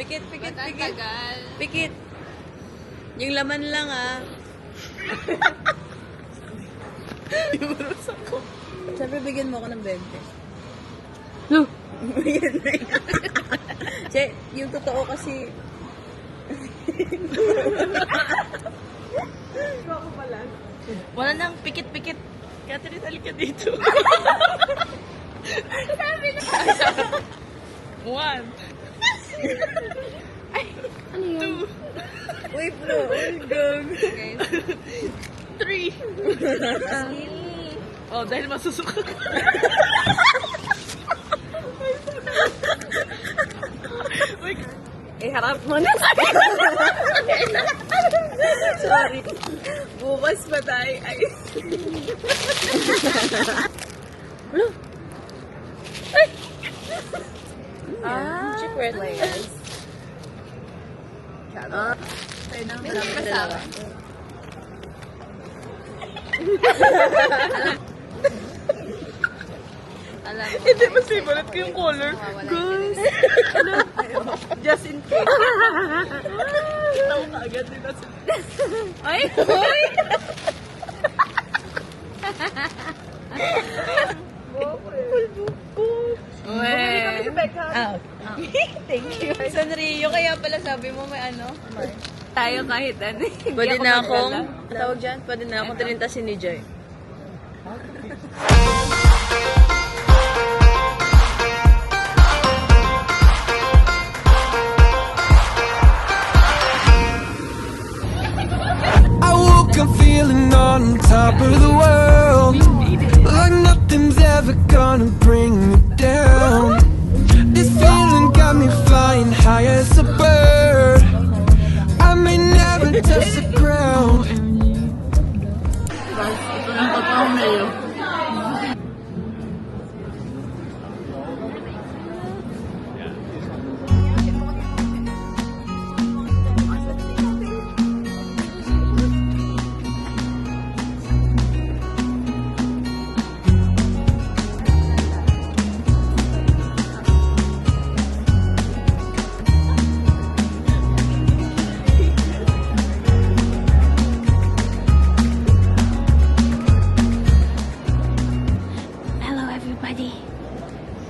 Pikit, pikit, pikit. Pikit. Yung laman lang ah. Iuros ako. Siyempre bigyan mo ako ng 20. No. Bigyan na yun. Che, yung totoo kasi. Ako pala. Wala nang pikit-pikit. Catherine, halika dito. Sabi na. 1. Ay, ano yun? 2. Wait, bro. Okay. 3. Oh, dahil masusuka. Harap mo na. Sorry. Bukas pa tayo. Ay. Ay! Secret layers. Pwede na ang dalawa. Alam mo. Hindi, mas favorite ko yung color. Guys. Ano? Just in case. Kita ko kaagad din nasa. Ay! Ay! Bumili kami sa Becca. Thank you. Sanrio, kaya pala sabi mo may ano? Tayo kahit ano. Pwede na akong, tawag dyan, pwede na akong tinintasin ni Joy. I'm feeling on top of the world, like nothing's ever gonna bring me down. This feeling got me flying high as a bird. I may never touch the ground.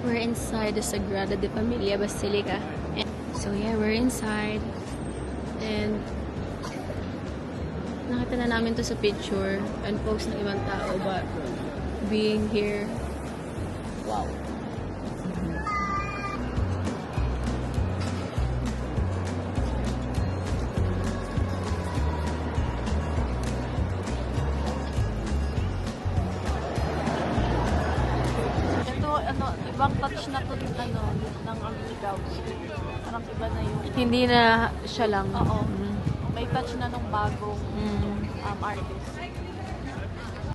We're inside the Sagrada de Familia Basilica. And so yeah, we're inside. And nakita na namin to sa picture and post ng ibang tao, but being here, wow. Ibang touch na to ano, ng Amigaw. Parang iba na yung... Hindi na siya lang. Oo. May touch na nung bagong artist.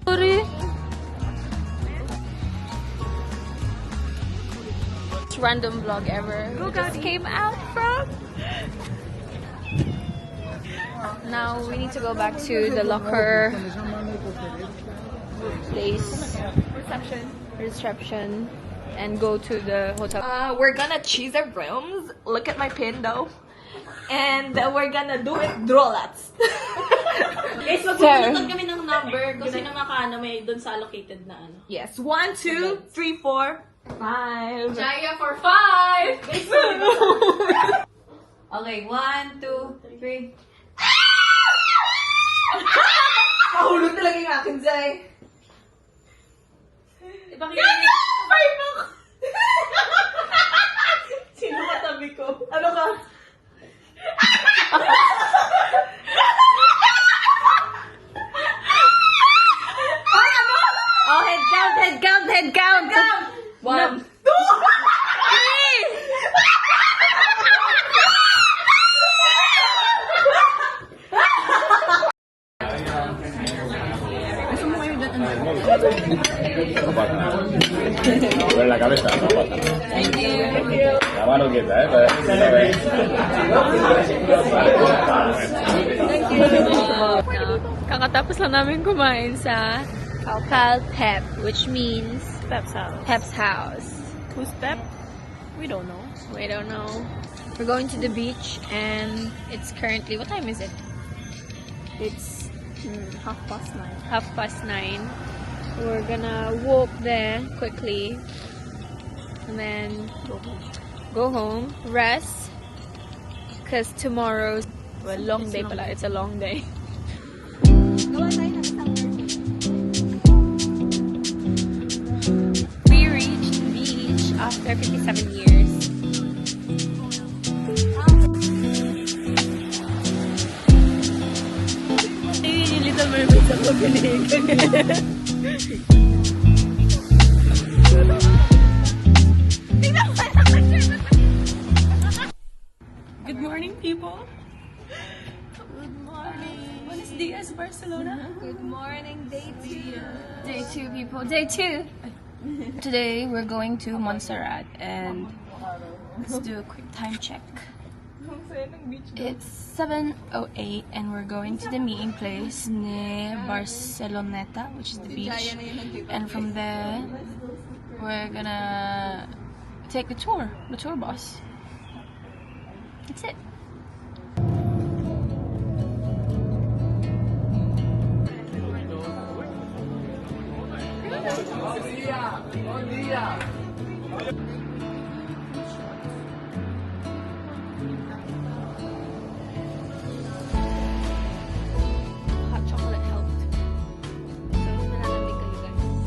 Sorry. Random vlog ever. We just came out from. Now we need to go back to the locker place. Reception. And go to the hotel. We're gonna choose our rooms. Look at my pin though. And we're gonna do it drolats. Guys, magpupuntan kami ng number kung sino makaano may dun sa allocated na ano. Yes. 1, 2, 3, 4, 5. Jaya for 5! Okay, 1, 2, 3. Mahulog talaga yung akin, Zay. Bakit? Sino katabi ko? Ano ka? Oh, head count, head count, head count. 1, 2, 3. Wala. 나만 오게 bye. Kakatapos lang namin kumain sa Calpep, which means Pep's house. Who's Pep? We don't know. We don't know. We're going to the beach and it's currently, what time is it? It's 9:30. 9:30. We're gonna walk there quickly and then go home, rest, because tomorrow's, well, long day pala. It's a long day. We reached the beach after 57 years. Little Mermaid ako pinig. Good morning, people. Good morning. Buenos dias, Barcelona. Good morning, day 2. Day 2, people. Day 2. Today we're going to Montserrat and let's do a quick time check. It's 7:08 and we're going to the meeting place near Barceloneta, which is the beach. And from there, we're gonna take the tour bus. That's it. Hot chocolate helped. So, malalamig kayo guys.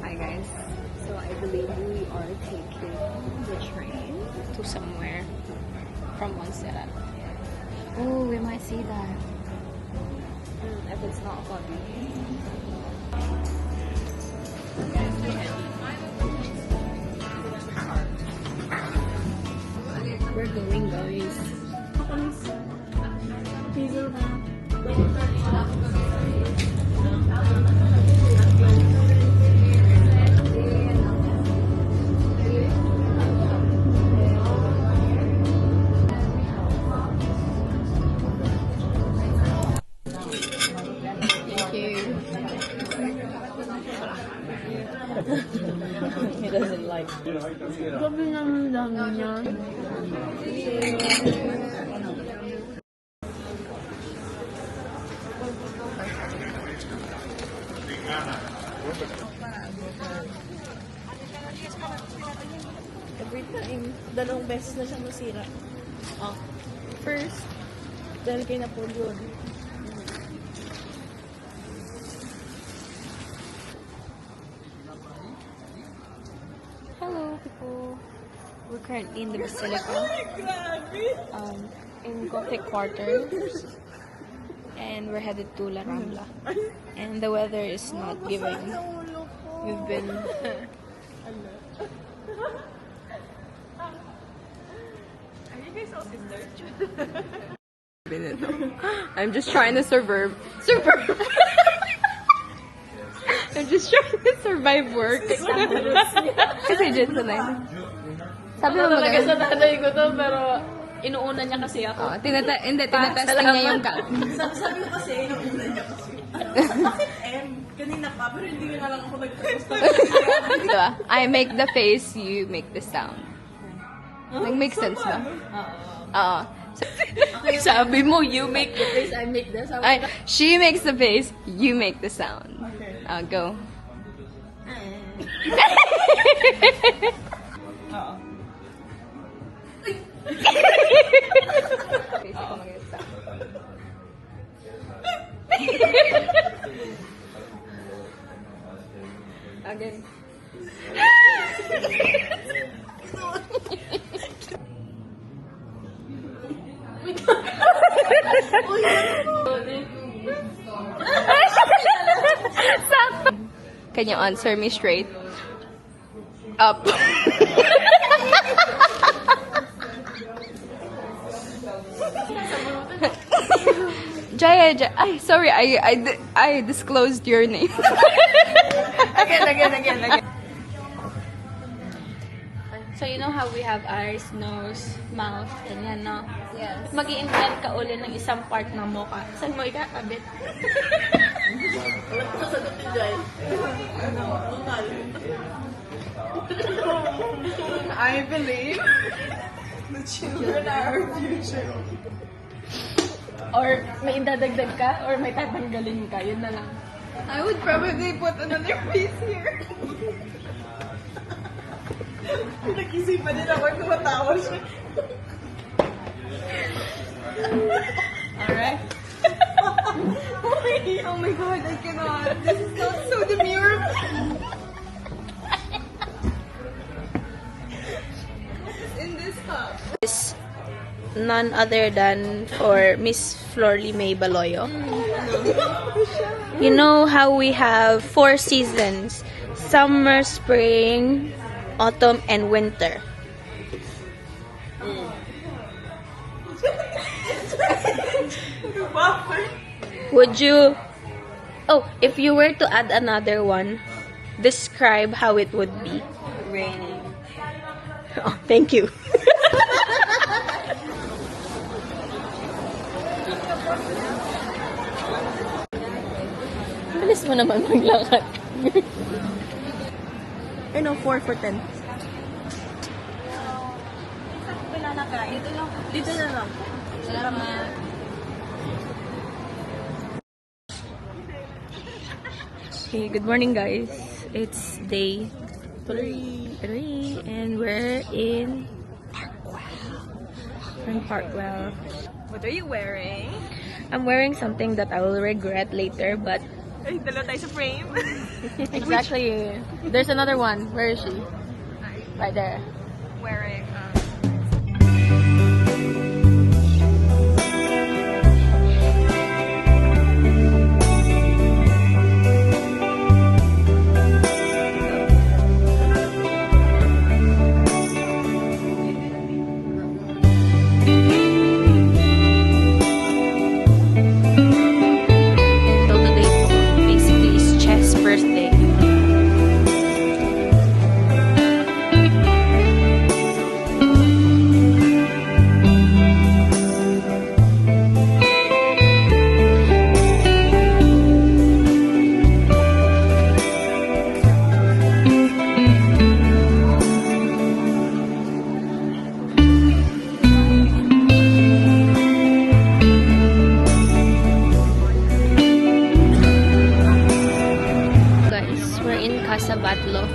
Hi guys, so I believe we are taking the train to somewhere from Montserrat. Oh, we might see that. If it's not foggy. We're going, guys. Thank you. He doesn't like. Grabe naman dami niya. Every time, dalawang beses na siya masira. First, Dahil kay Napoleon. hello people. We're currently in the Basilica. In Gothic Quarter. And we're headed to La Rambla. And the weather is not giving. We've been... I'm just trying to survive. I'm just trying to survive work. Kasi dyan sa night. Sabi mo Talaga sa magaling. tatay ko to, pero inuuna niya kasi ako. Tinatesting niya yung cal. Sabi ko kasi, inuuna niya kasi. Bakit M? Kanina pa, pero hindi nga lang ako nag-post. Diba? I make the face, you make the sound. Like, make sense ba? Oo. Sabi mo, you make the face, I make the sound. Ay, she makes the face, you make the sound. Okay. Go. Again. Can you answer me straight? Up. Jaya, ay, sorry, I disclosed your name. Again. So you know how we have eyes, nose, mouth, ganyan, no? Yes. Mag-i-invent ka uli ng isang part ng mukha. Saan mo ikakabit? I believe the children are our future. Or may idadagdag ka? Or may tatanggalin ka? Yun na lang. I would probably put another piece here. Nag-isipan din ako, tumatawa siya. Alright. Oh my god, I cannot. This is not so demure. What's in this cup? Is none other than for Miss Florly May Baloyo. You know how we have 4 seasons: summer, spring, autumn, and winter. Would you... Oh, if you were to add another one, describe how it would be. Rainy. Oh, thank you. Bilis mo naman maglakad. I know, 4 for 10. Dito na lang. Salamat. Okay, good morning guys. It's day 3 and we're in Parkwell. What are you wearing? I'm wearing something that I will regret later, but Ay, dalawa tayo sa frame. Exactly. There's another one. Where is she? Right there. Wearing, so today basically is Chess' birthday. Guys, we're in Casa Batlo.